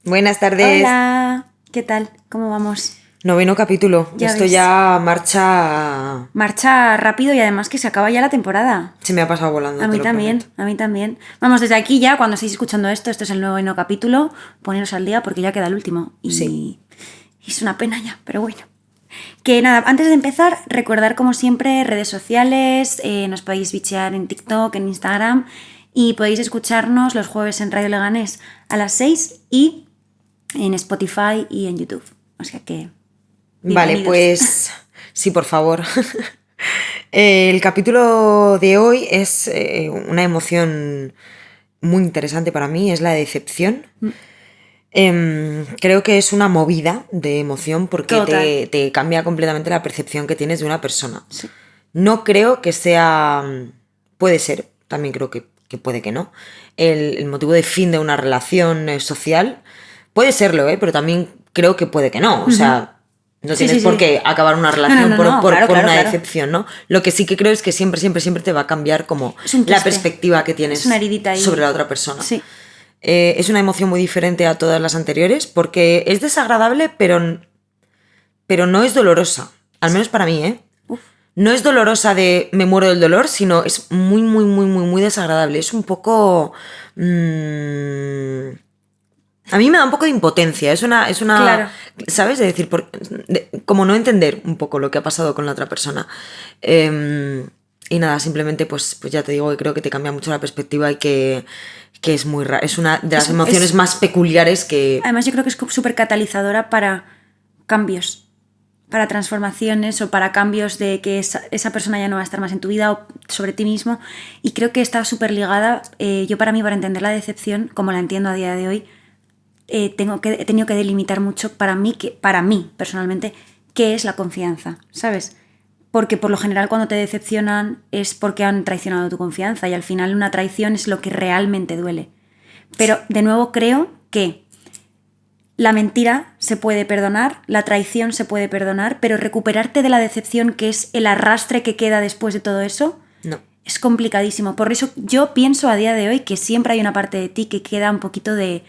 Buenas tardes. Hola, ¿qué tal? ¿Cómo vamos? 9º capítulo. Ya Esto ves. ya marcha... Marcha rápido y además que se acaba ya la temporada. Se me ha pasado volando. A mí te lo también, prometo. a mí también. Vamos, desde aquí ya, cuando estéis escuchando esto es el 9º capítulo, poneros al día porque ya queda el último. Y Sí. es una pena ya, pero bueno. Que nada, antes de empezar, recordar como siempre redes sociales, nos podéis bichear en TikTok, en Instagram y podéis escucharnos los jueves en Radio Leganés a las 6 y en Spotify y en YouTube. O sea que... Vale, bienvenidos. pues sí, por favor. El capítulo de hoy es una emoción muy interesante para mí, es la decepción. Creo que es una movida de emoción porque Total. te cambia completamente la percepción que tienes de una persona. Sí. No creo que sea... Puede ser, también creo que puede que no. El motivo de fin de una relación social puede serlo, pero también creo que puede que no. O sea, no Sí, tienes sí, por sí. qué acabar una relación No, por claro, una claro. decepción, ¿no? Lo que sí que creo es que siempre te va a cambiar como Es un la quiste. perspectiva que tienes Es una heridita ahí. sobre la otra persona. Sí. Es una emoción muy diferente a todas las anteriores porque es desagradable, pero no es dolorosa. Al menos para mí, ¿eh? Uf. No es dolorosa de me muero del dolor, sino es muy desagradable. Es un poco... a mí me da un poco de impotencia. Es una Claro. ¿sabes? De decir, como no entender un poco lo que ha pasado con la otra persona. Y nada, simplemente pues ya te digo que creo que te cambia mucho la perspectiva y que es muy raro. Es una de las emociones más peculiares que... Además, yo creo que es súper catalizadora para cambios, para transformaciones o para cambios de que esa persona ya no va a estar más en tu vida o sobre ti mismo. Y creo que está súper ligada. Yo para entender la decepción, como la entiendo a día de hoy, he tenido que delimitar mucho para mí personalmente, qué es la confianza, ¿sabes? Porque por lo general cuando te decepcionan es porque han traicionado tu confianza y al final una traición es lo que realmente duele. Pero de nuevo creo que la mentira se puede perdonar, la traición se puede perdonar, pero recuperarte de la decepción, que es el arrastre que queda después de todo eso, No. es complicadísimo. Por eso yo pienso a día de hoy que siempre hay una parte de ti que queda un poquito de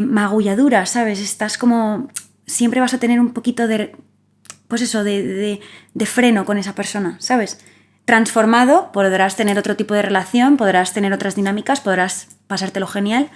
magulladura, ¿sabes? Estás como... Siempre vas a tener un poquito de... Pues eso, de freno con esa persona, ¿sabes? Transformado, podrás tener otro tipo de relación, podrás tener otras dinámicas, podrás pasártelo genial,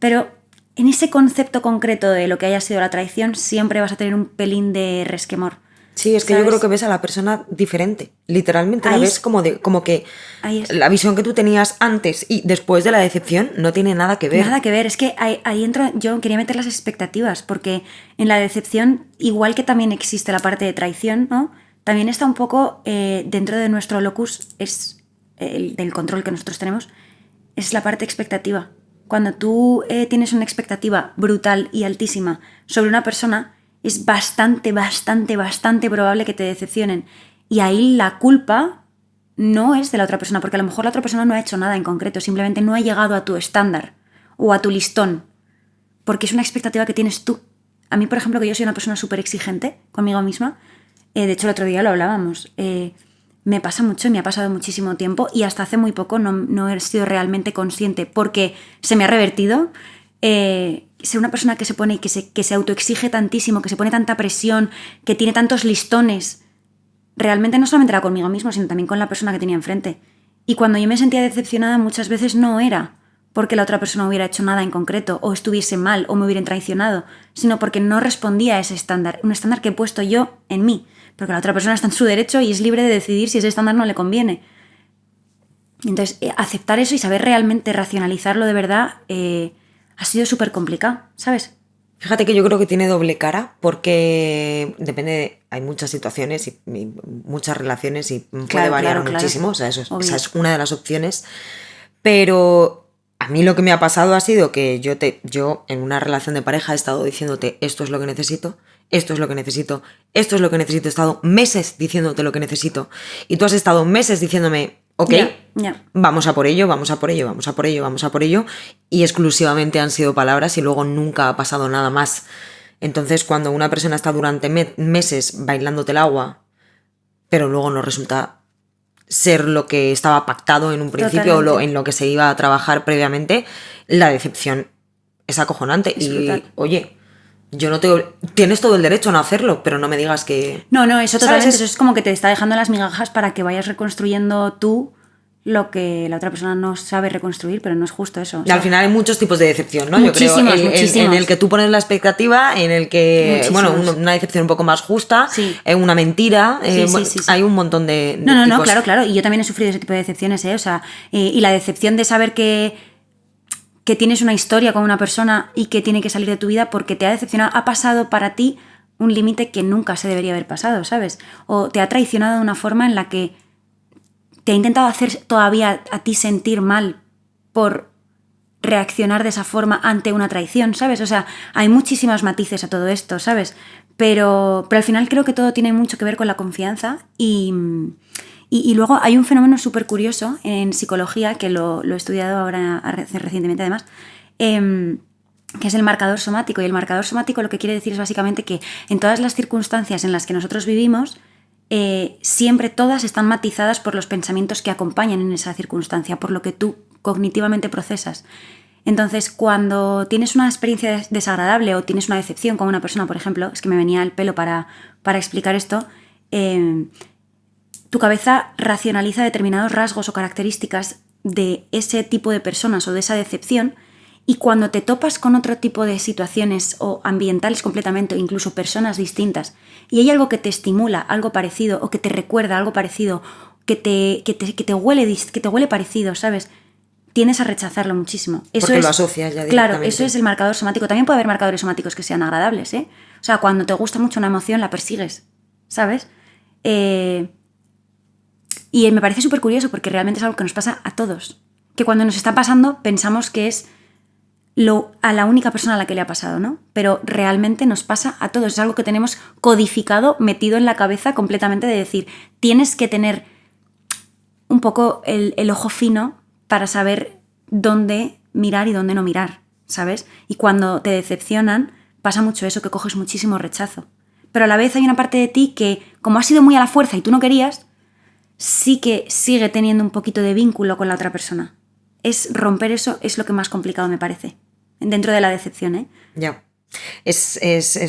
pero en ese concepto concreto de lo que haya sido la traición siempre vas a tener un pelín de resquemor. Sí, es que ¿sabes? yo creo que ves a la persona diferente. Literalmente la Ahí ves es- como que ahí es. la visión que tú tenías antes y después de la decepción no tiene nada que ver. Nada que ver, es que ahí entro, yo quería meter las expectativas, porque en la decepción, igual que también existe la parte de traición, ¿no? También está un poco dentro de nuestro locus, es del control que nosotros tenemos, es la parte expectativa. Cuando tú tienes una expectativa brutal y altísima sobre una persona, es bastante probable que te decepcionen. Y ahí la culpa no es de la otra persona, porque a lo mejor la otra persona no ha hecho nada en concreto, simplemente no ha llegado a tu estándar o a tu listón, porque es una expectativa que tienes tú. A mí, por ejemplo, que yo soy una persona súper exigente conmigo misma, de hecho el otro día lo hablábamos, me pasa mucho y me ha pasado muchísimo tiempo y hasta hace muy poco no he sido realmente consciente porque se me ha revertido. Ser una persona que se pone y que se autoexige tantísimo, que se pone tanta presión, que tiene tantos listones, realmente no solamente era conmigo mismo, sino también con la persona que tenía enfrente. Y cuando yo me sentía decepcionada muchas veces no era porque la otra persona hubiera hecho nada en concreto, o estuviese mal, o me hubieran traicionado, sino porque no respondía a ese estándar, un estándar que he puesto yo en mí, porque la otra persona está en su derecho y es libre de decidir si ese estándar no le conviene. Entonces, aceptar eso y saber realmente racionalizarlo de verdad ha sido súper complicado, ¿sabes? Fíjate que yo creo que tiene doble cara porque hay muchas situaciones y muchas relaciones y puede Claro, variar claro, claro. muchísimo, o sea, esa Obvio. es una de las opciones, pero a mí lo que me ha pasado ha sido que yo en una relación de pareja he estado diciéndote esto es lo que necesito, esto es lo que necesito, esto es lo que necesito, he estado meses diciéndote lo que necesito y tú has estado meses diciéndome ok, Ya. vamos a por ello, y exclusivamente han sido palabras y luego nunca ha pasado nada más. Entonces, cuando una persona está durante meses bailándote el agua, pero luego no resulta ser lo que estaba pactado en un principio o en lo que se iba a trabajar previamente, la decepción es acojonante. Y, oye, yo no te... Tienes todo el derecho a no hacerlo, pero no me digas que... No, eso totalmente. Eso es como que te está dejando las migajas para que vayas reconstruyendo tú lo que la otra persona no sabe reconstruir, pero no es justo eso. Y al final hay muchos tipos de decepción, ¿no? Muchísimos, yo creo muchísimos. En el que tú pones la expectativa, en el que, bueno, una decepción un poco más justa, sí. Una mentira, sí. Hay un montón de No, tipos. Claro. Y yo también he sufrido ese tipo de decepciones, ¿eh? O sea, y la decepción de saber que tienes una historia con una persona y que tiene que salir de tu vida porque te ha decepcionado, ha pasado para ti un límite que nunca se debería haber pasado, ¿sabes? O te ha traicionado de una forma en la que te ha intentado hacer todavía a ti sentir mal por reaccionar de esa forma ante una traición, ¿sabes? O sea, hay muchísimos matices a todo esto, ¿sabes? Pero al final creo que todo tiene mucho que ver con la confianza y luego hay un fenómeno súper curioso en psicología, que lo he estudiado ahora recientemente además, que es el marcador somático. Y el marcador somático lo que quiere decir es básicamente que en todas las circunstancias en las que nosotros vivimos, siempre todas están matizadas por los pensamientos que acompañan en esa circunstancia, por lo que tú cognitivamente procesas. Entonces, cuando tienes una experiencia desagradable o tienes una decepción con una persona, por ejemplo, es que me venía el pelo para explicar esto, tu cabeza racionaliza determinados rasgos o características de ese tipo de personas o de esa decepción, y cuando te topas con otro tipo de situaciones o ambientales completamente o incluso personas distintas y hay algo que te estimula, algo parecido, o que te recuerda algo parecido, que te huele parecido, ¿sabes? Tiendes a rechazarlo muchísimo. Eso porque es, lo asocias ya directamente. Claro, eso es el marcador somático. También puede haber marcadores somáticos que sean agradables, ¿eh? O sea, cuando te gusta mucho una emoción la persigues, ¿sabes? Y me parece súper curioso porque realmente es algo que nos pasa a todos. Que cuando nos está pasando pensamos que es a la única persona a la que le ha pasado, ¿no? Pero realmente nos pasa a todos. Es algo que tenemos codificado, metido en la cabeza completamente, de decir, tienes que tener un poco el ojo fino para saber dónde mirar y dónde no mirar, ¿sabes? Y cuando te decepcionan, pasa mucho eso, que coges muchísimo rechazo. Pero a la vez hay una parte de ti que, como ha sido muy a la fuerza y tú no querías, sí que sigue teniendo un poquito de vínculo con la otra persona. Romper eso es lo que más complicado me parece. Dentro de la decepción, ¿eh? Ya. Es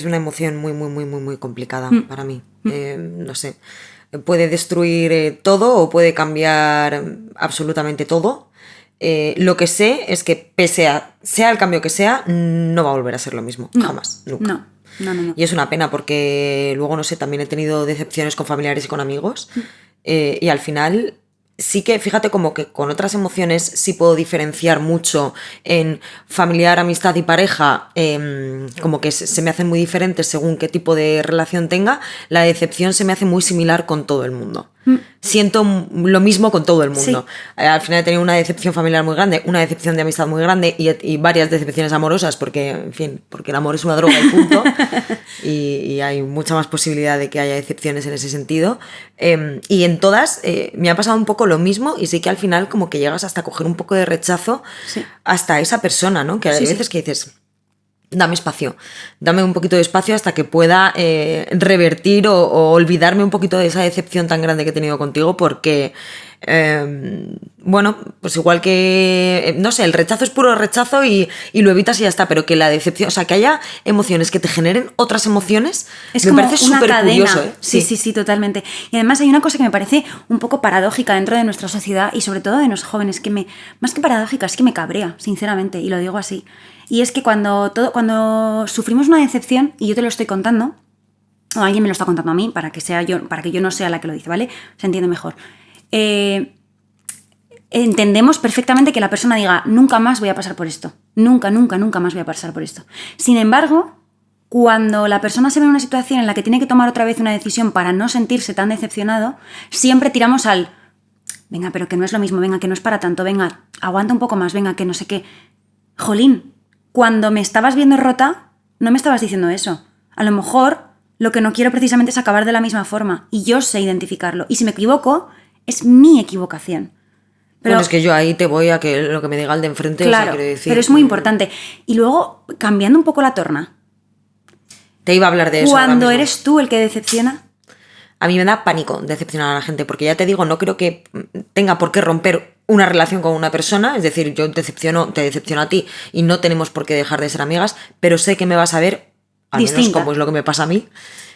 una emoción muy, muy, muy, muy, muy complicada para mí. No sé. Puede destruir todo o puede cambiar absolutamente todo. Lo que sé es que pese a sea el cambio que sea, no va a volver a ser lo mismo. No, jamás, nunca. No. Y es una pena porque luego, no sé, también he tenido decepciones con familiares y con amigos. Y al final... Sí que, fíjate, como que con otras emociones sí puedo diferenciar mucho en familiar, amistad y pareja, como que se me hacen muy diferentes según qué tipo de relación tenga. La decepción se me hace muy similar con todo el mundo. Siento lo mismo con todo el mundo. Sí. Al final he tenido una decepción familiar muy grande, una decepción de amistad muy grande y varias decepciones amorosas porque, en fin, porque el amor es una droga y punto. y hay mucha más posibilidad de que haya decepciones en ese sentido. Y en todas me ha pasado un poco lo mismo y sí que al final como que llegas hasta coger un poco de rechazo hasta esa persona, ¿no? Que hay veces que dices... Dame espacio, dame un poquito de espacio hasta que pueda revertir o olvidarme un poquito de esa decepción tan grande que he tenido contigo porque, bueno, pues igual que, no sé, el rechazo es puro rechazo y lo evitas y ya está, pero que la decepción, o sea, que haya emociones que te generen otras emociones, es me como parece una súper cadena. curioso, ¿eh? Sí, totalmente. Y además hay una cosa que me parece un poco paradójica dentro de nuestra sociedad y sobre todo de los jóvenes, más que paradójica, es que me cabrea, sinceramente, y lo digo así. Y es que cuando sufrimos una decepción, y yo te lo estoy contando, o alguien me lo está contando a mí, para que yo no sea la que lo dice, ¿vale? Se entiende mejor. Entendemos perfectamente que la persona diga, nunca más voy a pasar por esto. Nunca más voy a pasar por esto. Sin embargo, cuando la persona se ve en una situación en la que tiene que tomar otra vez una decisión para no sentirse tan decepcionado, siempre tiramos al, venga, pero que no es lo mismo, venga, que no es para tanto, venga, aguanta un poco más, venga, que no sé qué. Jolín, cuando me estabas viendo rota, no me estabas diciendo eso. A lo mejor lo que no quiero precisamente es acabar de la misma forma. Y yo sé identificarlo. Y si me equivoco, es mi equivocación. Pero, bueno, es que yo ahí te voy a que lo que me diga el de enfrente, claro, o sea, quiero decir... pero es muy importante. Y luego, cambiando un poco la torna, Te iba a hablar de eso ahora Cuando mismo. eres tú el que decepciona. A mí me da pánico decepcionar a la gente, porque ya te digo, no creo que tenga por qué romper una relación con una persona, es decir, yo te decepciono a ti y no tenemos por qué dejar de ser amigas, pero sé que me vas a ver, al menos Distinta. como es lo que me pasa a mí,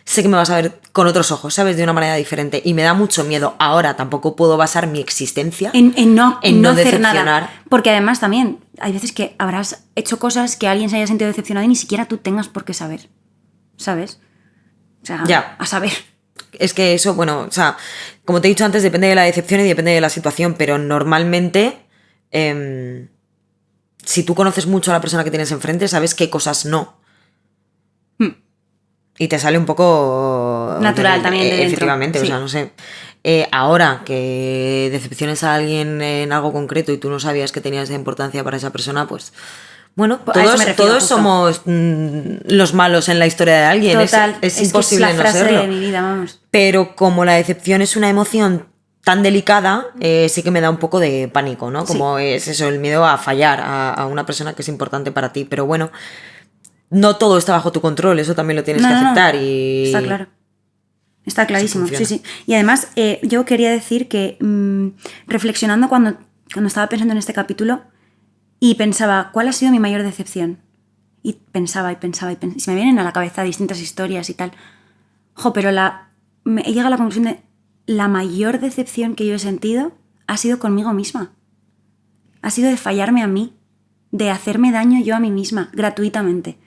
sé que me vas a ver con otros ojos, ¿sabes? De una manera diferente, y me da mucho miedo. Ahora tampoco puedo basar mi existencia En no hacer decepcionar. nada. Porque además también hay veces que habrás hecho cosas que alguien se haya sentido decepcionado y ni siquiera tú tengas por qué saber. ¿Sabes? O sea, Ya. a saber. Es que eso, bueno, o sea, como te he dicho antes, depende de la decepción y depende de la situación, pero normalmente, si tú conoces mucho a la persona que tienes enfrente, sabes qué cosas no. Y te sale un poco... Natural también de dentro. Efectivamente, Sí. o sea, no sé. Ahora que decepciones a alguien en algo concreto y tú no sabías que tenías esa importancia para esa persona, pues... Bueno, A eso me refiero, todos justo. somos los malos en la historia de alguien. Total. Es que imposible es la no frase serlo. de mi vida, vamos. Pero como la decepción es una emoción tan delicada, sí que me da un poco de pánico, ¿no? Como es eso, el miedo a fallar a una persona que es importante para ti. Pero bueno, no todo está bajo tu control, eso también lo tienes que aceptar. Y... Está claro. Está clarísimo, funciona. sí. Y además, yo quería decir que reflexionando cuando estaba pensando en este capítulo y pensaba, ¿cuál ha sido mi mayor decepción? Y pensaba. Y se me vienen a la cabeza distintas historias y tal. Pero he llegado a la conclusión de la mayor decepción que yo he sentido ha sido conmigo misma. Ha sido de fallarme a mí, de hacerme daño yo a mí misma, gratuitamente.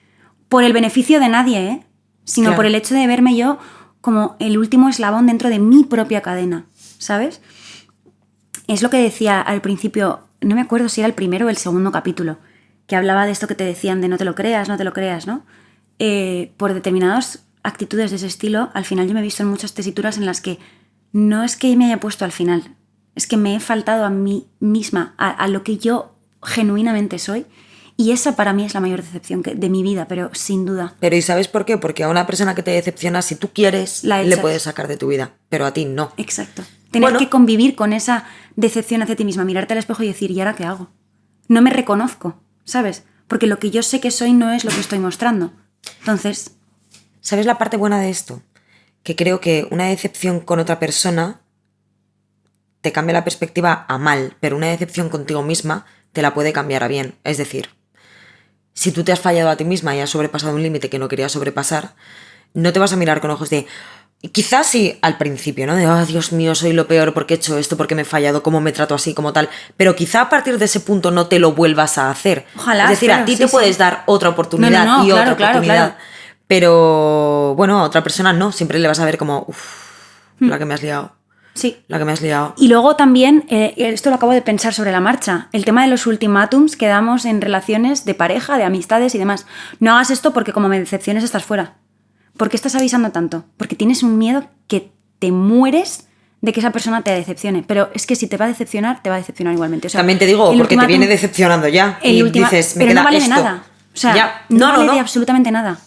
Por el beneficio de nadie, ¿eh? Sino Claro. por el hecho de verme yo como el último eslabón dentro de mi propia cadena, ¿sabes? Es lo que decía al principio, no me acuerdo si era el primero o el segundo capítulo, que hablaba de esto que te decían de no te lo creas, ¿no? Por determinadas actitudes de ese estilo, al final yo me he visto en muchas tesituras en las que no es que me haya puesto al final, es que me he faltado a mí misma, a lo que yo genuinamente soy, y esa para mí es la mayor decepción de mi vida, pero sin duda. Pero ¿y sabes por qué? Porque a una persona que te decepciona, si tú quieres, La le echas. puedes sacar de tu vida, pero a ti no. Exacto. Tener Bueno. que convivir con esa decepción hacia ti misma, mirarte al espejo y decir, ¿y ahora qué hago? No me reconozco, ¿sabes? Porque lo que yo sé que soy no es lo que estoy mostrando. Entonces, ¿Sabes la parte buena de esto? Que creo que una decepción con otra persona te cambia la perspectiva a mal, pero una decepción contigo misma te la puede cambiar a bien. Es decir, si tú te has fallado a ti misma y has sobrepasado un límite que no querías sobrepasar, no te vas a mirar con ojos de... Quizás sí al principio, ¿no? De, oh, Dios mío, soy lo peor, porque he hecho esto, porque me he fallado, cómo me trato así, como tal. Pero quizá a partir de ese punto no te lo vuelvas a hacer. Ojalá, es decir, claro, a ti sí, te sí. puedes dar otra oportunidad No, y claro, otra oportunidad. claro. Pero bueno, a otra persona no. Siempre le vas a ver como, uff, la que me has liado. sí. La que me has liado. Y luego también, esto lo acabo de pensar sobre la marcha, el tema de los ultimátums que damos en relaciones de pareja, de amistades y demás. No hagas esto porque como me decepciones estás fuera. ¿Por qué estás avisando tanto? Porque tienes un miedo que te mueres de que esa persona te decepcione. Pero es que si te va a decepcionar, te va a decepcionar igualmente. O sea, También te digo, el porque te ultimátum- viene decepcionando ya. el Y ultima- dices, me pero queda no vale esto. de nada. O sea, Ya. no vale de absolutamente nada.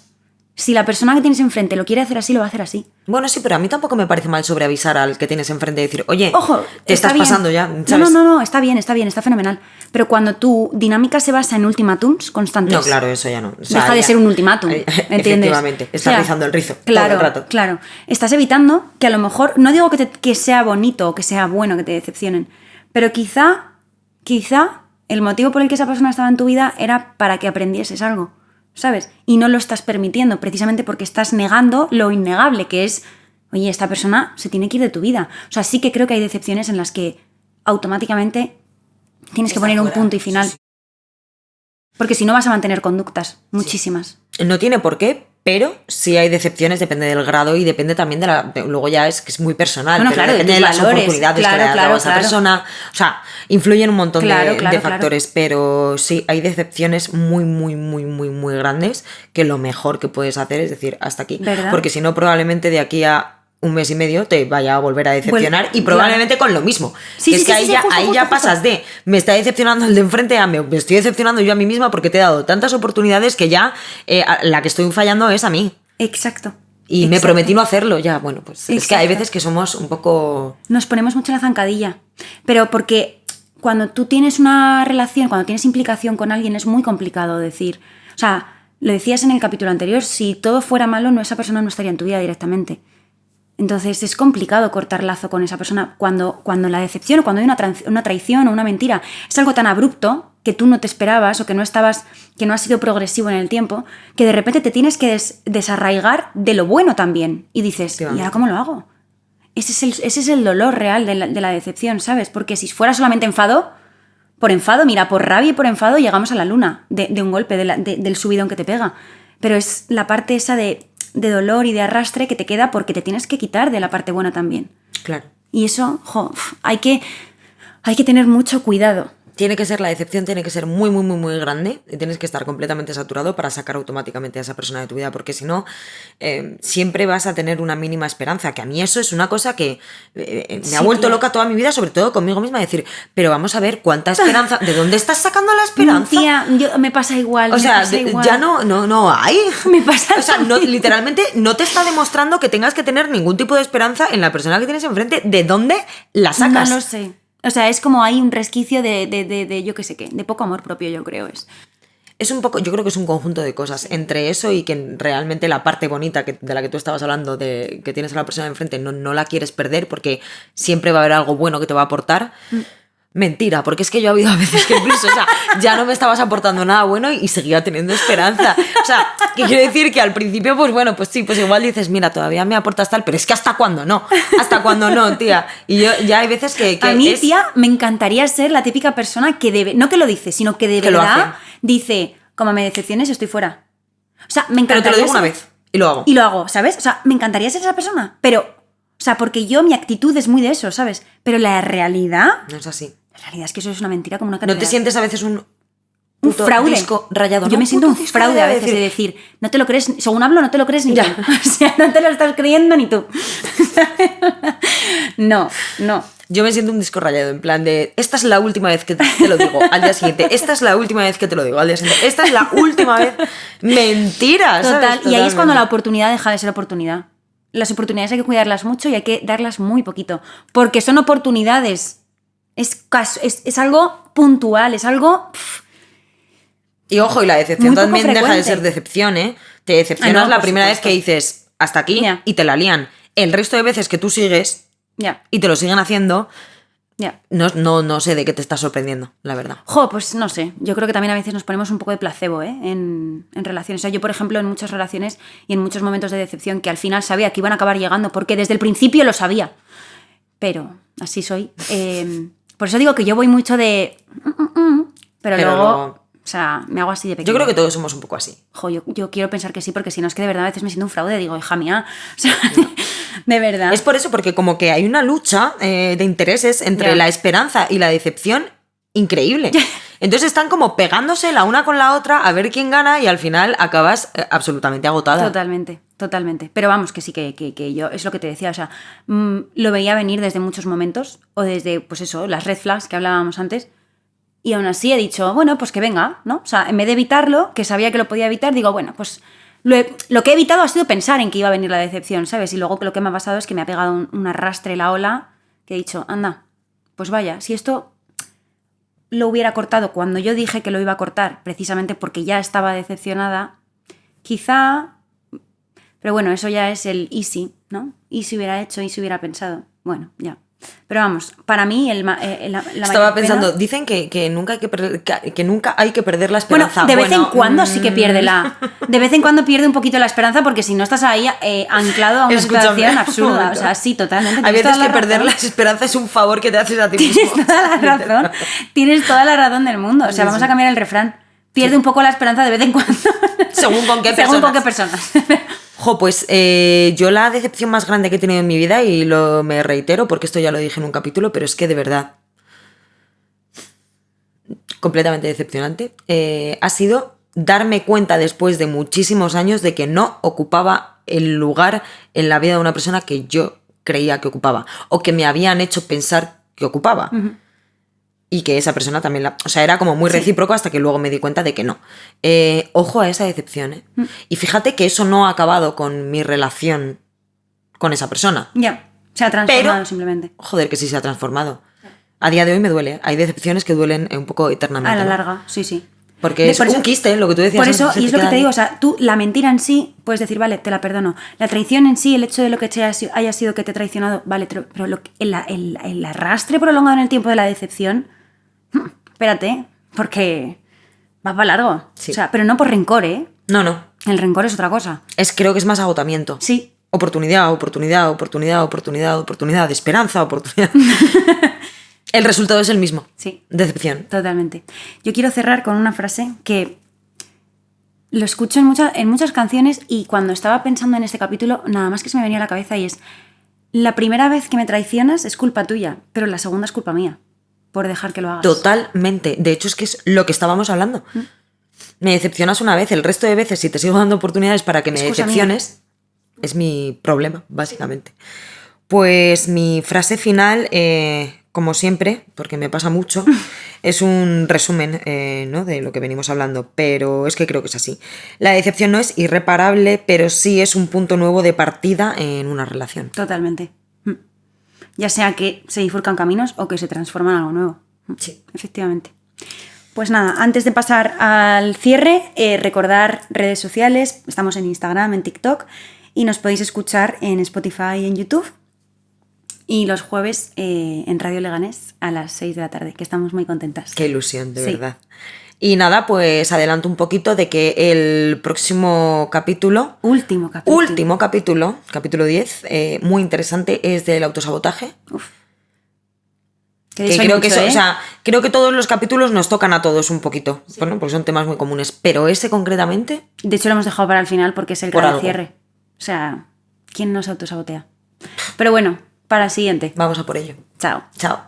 Si la persona que tienes enfrente lo quiere hacer así, lo va a hacer así. Bueno, sí, pero a mí tampoco me parece mal sobreavisar al que tienes enfrente y decir, oye, Ojo, te está estás bien. pasando ya, ¿sabes? No, está bien, está fenomenal. Pero cuando tu dinámica se basa en ultimátums constantes... No, claro, eso ya no. O sea, deja de ya- ser un ultimátum, ¿entiendes? Efectivamente, estás rizando el rizo todo el rato. Claro. Estás evitando que a lo mejor... No digo que sea bonito o que sea bueno que te decepcionen, pero quizá el motivo por el que esa persona estaba en tu vida era para que aprendieses algo, ¿sabes? Y no lo estás permitiendo precisamente porque estás negando lo innegable, que es, oye, esta persona se tiene que ir de tu vida. O sea, sí que creo que hay decepciones en las que automáticamente tienes que Está poner un fuera, punto y final. sí. Porque si no vas a mantener conductas, muchísimas. No tiene por qué, pero sí hay decepciones, depende del grado y depende también luego ya es que es muy personal, Bueno, pero claro, de depende de tus las valores. oportunidades Claro, que le has dado a esa claro. persona. O sea, influyen un montón Claro, de factores, pero sí hay decepciones muy, muy, muy, muy, muy grandes que lo mejor que puedes hacer es decir, hasta aquí. ¿Verdad? Porque si no, probablemente de aquí a un mes y medio te vaya a volver a decepcionar y probablemente con lo mismo. Sí, Que es sí, que sí, ahí sí, ya, justo, ahí justo, ya justo. pasas de me está decepcionando el de enfrente a me estoy decepcionando yo a mí misma porque te he dado tantas oportunidades que ya la que estoy fallando es a mí. Exacto. Y me Exacto. prometí no hacerlo ya. Bueno, pues es que hay Exacto. veces que somos un poco... Nos ponemos mucho la zancadilla. Pero porque cuando tú tienes una relación, cuando tienes implicación con alguien, es muy complicado decir. O sea, lo decías en el capítulo anterior, si todo fuera malo, esa persona no estaría en tu vida directamente. Entonces es complicado cortar lazo con esa persona cuando la decepción o cuando hay una traición o una mentira es algo tan abrupto que tú no te esperabas o que no ha sido progresivo en el tiempo, que de repente te tienes que desarraigar de lo bueno también. Y dices, ¿y ahora cómo lo hago? Ese es el dolor real de la decepción, ¿sabes? Porque si fuera solamente enfado, por rabia y por enfado llegamos a la luna de un golpe, del subidón que te pega. Pero es la parte esa de dolor y de arrastre que te queda porque te tienes que quitar de la parte buena también. Claro. Y eso, hay que tener mucho cuidado. La decepción tiene que ser muy, muy, muy, muy grande y tienes que estar completamente saturado para sacar automáticamente a esa persona de tu vida, porque si no, siempre vas a tener una mínima esperanza, que a mí eso es una cosa que me ha vuelto loca toda mi vida, sobre todo conmigo misma, decir, pero vamos a ver, ¿cuánta esperanza? ¿De dónde estás sacando la esperanza? Tía, me pasa igual. O sea, ya no hay. Me pasa o sea, literalmente no te está demostrando que tengas que tener ningún tipo de esperanza en la persona que tienes enfrente. ¿De dónde la sacas? No lo sé. O sea, es como hay un resquicio de yo qué sé qué, de poco amor propio, yo creo. Es un poco, yo creo que es un conjunto de cosas. Entre eso y que realmente la parte bonita de la que tú estabas hablando, de que tienes a la persona enfrente, no la quieres perder porque siempre va a haber algo bueno que te va a aportar. Mentira, porque es que yo ha habido a veces que incluso, o sea, ya no me estabas aportando nada bueno y seguía teniendo esperanza. O sea, que quiero decir que al principio, pues bueno, pues sí, pues igual dices, mira, todavía me aportas tal, pero es que hasta cuándo no, tía. Y yo ya hay veces que a mí, tía, me encantaría ser la típica persona que no que lo dice, sino que de verdad dice, como me decepciones, estoy fuera. O sea, me encantaría. Pero te lo digo una vez y lo hago. Y lo hago, ¿sabes? O sea, me encantaría ser esa persona, pero, o sea, porque mi actitud es muy de eso, ¿sabes? Pero la realidad no es así. La realidad es que eso es una mentira como una catedral. ¿No te sientes a veces un fraude? Disco rayado. Yo me siento un fraude a veces de decir, no te lo crees, según hablo, no te lo crees ni tú. O sea, no te lo estás creyendo ni tú. No. Yo me siento un disco rayado, en plan de, esta es la última vez que te lo digo, al día siguiente, esta es la última vez que te lo digo, al día siguiente, esta es la última vez. Mentira, ¿sabes? Total, y ahí es cuando la oportunidad deja de ser oportunidad. Las oportunidades hay que cuidarlas mucho y hay que darlas muy poquito, porque son oportunidades. Es algo puntual, es algo... Y ojo, y la decepción también deja de ser decepción, ¿eh? Te decepcionas la primera vez que dices hasta aquí y te la lían. El resto de veces que tú sigues y te lo siguen haciendo, no sé de qué te estás sorprendiendo, la verdad. Pues no sé. Yo creo que también a veces nos ponemos un poco de placebo, en relaciones. O sea, yo, por ejemplo, en muchas relaciones y en muchos momentos de decepción que al final sabía que iban a acabar llegando porque desde el principio lo sabía. Pero así soy. Por eso digo que yo voy mucho de... Pero luego... O sea, me hago así de pequeña. Yo creo que todos somos un poco así. Yo quiero pensar que sí, porque si no es que de verdad a veces me siento un fraude. Digo, hija mía, o sea, de verdad. Es por eso, porque como que hay una lucha de intereses entre la esperanza y la decepción increíble. Entonces están como pegándose la una con la otra a ver quién gana y al final acabas absolutamente agotada. Totalmente. Pero vamos, que sí, que yo, es lo que te decía, o sea, lo veía venir desde muchos momentos, o desde, pues eso, las red flags que hablábamos antes, y aún así he dicho, bueno, pues que venga, ¿no? O sea, en vez de evitarlo, que sabía que lo podía evitar, digo, bueno, pues lo que he evitado ha sido pensar en que iba a venir la decepción, ¿sabes? Y luego lo que me ha pasado es que me ha pegado un arrastre la ola, que he dicho, anda, pues vaya, si esto lo hubiera cortado cuando yo dije que lo iba a cortar, precisamente porque ya estaba decepcionada, quizá... Pero bueno, eso ya es el easy, ¿no? Y si hubiera hecho, y si hubiera pensado. Bueno, ya. Pero vamos, para mí estaba pensando, dicen que nunca hay que perder la esperanza. Bueno, de vez en cuando sí que pierde de vez en cuando pierde un poquito la esperanza, porque si no estás ahí anclado a una situación absurda. O sea, sí, totalmente. Hay veces que perder la esperanza es un favor que te haces a ti mismo. Tienes toda la razón del mundo. O sea, vamos a cambiar el refrán. Pierde un poco la esperanza de vez en cuando. Según con qué personas. Pues yo la decepción más grande que he tenido en mi vida, y me reitero porque esto ya lo dije en un capítulo, pero es que de verdad, completamente decepcionante, ha sido darme cuenta después de muchísimos años de que no ocupaba el lugar en la vida de una persona que yo creía que ocupaba, o que me habían hecho pensar que ocupaba. Uh-huh. Y que esa persona también o sea, era como muy recíproco hasta que luego me di cuenta de que no. Ojo a esa decepción, ¿eh? Y fíjate que eso no ha acabado con mi relación con esa persona. Ya, se ha transformado simplemente. Joder, que sí se ha transformado. A día de hoy me duele. Hay decepciones que duelen un poco eternamente. A la larga, sí. Porque es un quiste, lo que tú decías. Por eso, antes, y es lo que te digo, o sea, tú, la mentira en sí, puedes decir, vale, te la perdono. La traición en sí, el hecho de lo que haya sido que te he traicionado, vale, pero el arrastre prolongado en el tiempo de la decepción, espérate, porque va para largo. Sí. O sea, pero no por rencor, ¿eh? No. El rencor es otra cosa. Creo que es más agotamiento. Sí. Oportunidad, esperanza, oportunidad. El resultado es el mismo. Sí. Decepción. Totalmente. Yo quiero cerrar con una frase que lo escucho en muchas canciones y cuando estaba pensando en este capítulo, nada más que se me venía a la cabeza y es: la primera vez que me traicionas es culpa tuya, pero la segunda es culpa mía, por dejar que lo hagas. Totalmente. De hecho, es que es lo que estábamos hablando. Me decepcionas una vez, el resto de veces, si te sigo dando oportunidades para que me decepciones, es mi problema, básicamente. Pues mi frase final, como siempre, porque me pasa mucho, es un resumen, ¿no?, de lo que venimos hablando, pero es que creo que es así. La decepción no es irreparable, pero sí es un punto nuevo de partida en una relación. Totalmente. Ya sea que se bifurcan caminos o que se transforma en algo nuevo. Sí. Efectivamente. Pues nada, antes de pasar al cierre, recordar redes sociales. Estamos en Instagram, en TikTok, y nos podéis escuchar en Spotify y en YouTube. Y los jueves en Radio Leganés a las 6 de la tarde, que estamos muy contentas. Qué ilusión, de verdad. Y nada, pues adelanto un poquito de que el próximo capítulo... Último capítulo, capítulo 10, muy interesante, es del autosabotaje. Uf. Que creo que o sea, creo que todos los capítulos nos tocan a todos un poquito. Sí. Bueno, porque son temas muy comunes. Pero ese concretamente... De hecho lo hemos dejado para el final porque es el gran cierre. O sea, ¿quién no se autosabotea? Pero bueno, para el siguiente. Vamos a por ello. Chao. Chao.